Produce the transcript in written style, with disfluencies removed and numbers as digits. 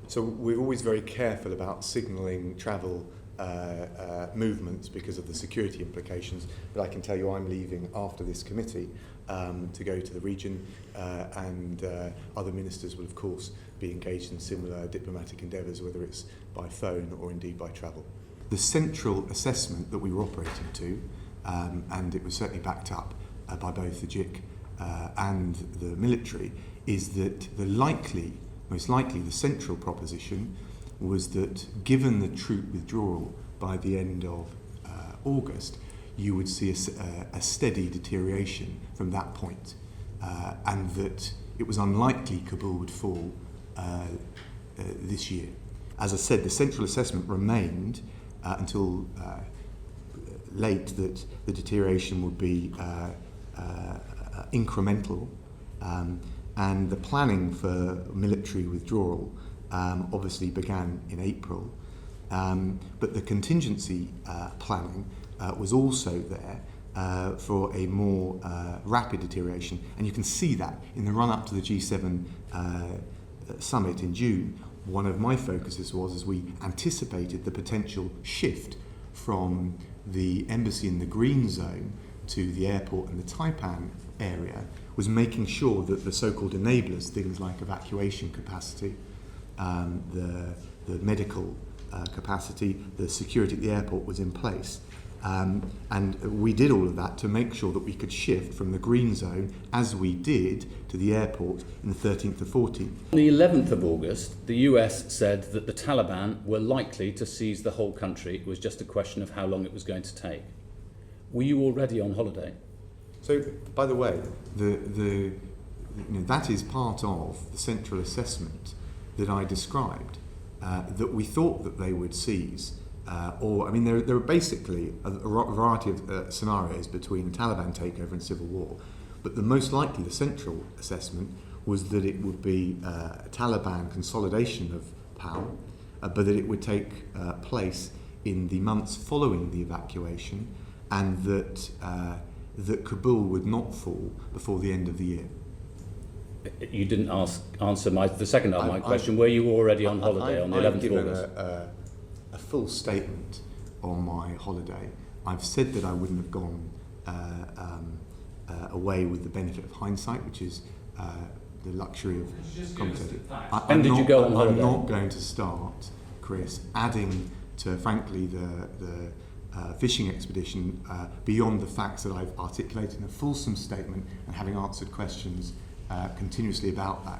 So we're always very careful about signalling travel movements because of the security implications, but I can tell you I'm leaving after this committee to go to the region, and other ministers will of course be engaged in similar diplomatic endeavours, whether it's by phone or indeed by travel. The central assessment that we were operating to, and it was certainly backed up by both the JIC and the military, is that most likely the central proposition was that given the troop withdrawal by the end of August, you would see a steady deterioration from that point, and that it was unlikely Kabul would fall this year. As I said, the central assessment remained until late that the deterioration would be incremental, and the planning for military withdrawal obviously began in April, but the contingency planning was also there for a more rapid deterioration, and you can see that in the run-up to the G7 summit in June. One of my focuses was, as we anticipated the potential shift from the embassy in the green zone to the airport and the Taipan area, was making sure that the so-called enablers, things like evacuation capacity, the medical capacity, the security at the airport was in place. And we did all of that to make sure that we could shift from the green zone, as we did, to the airport in the 13th to 14th. On the 11th of August, the US said that the Taliban were likely to seize the whole country. It was just a question of how long it was going to take. Were you already on holiday? So, by the way, that is part of the central assessment that I described, that we thought that they would seize. There are basically a variety of scenarios between Taliban takeover and civil war, but the most likely, the central assessment, was that it would be a Taliban consolidation of power, but that it would take place in the months following the evacuation, and that Kabul would not fall before the end of the year. You didn't answer the second half of my question. Were you already on holiday on the 11th of August? I've given a full statement on my holiday. I've said that I wouldn't have gone away with the benefit of hindsight, which is the luxury of commentating. When did you go on holiday? I'm not going to start, Chris, adding to, frankly, the fishing expedition beyond the facts that I've articulated in a fulsome statement and having answered questions continuously about that.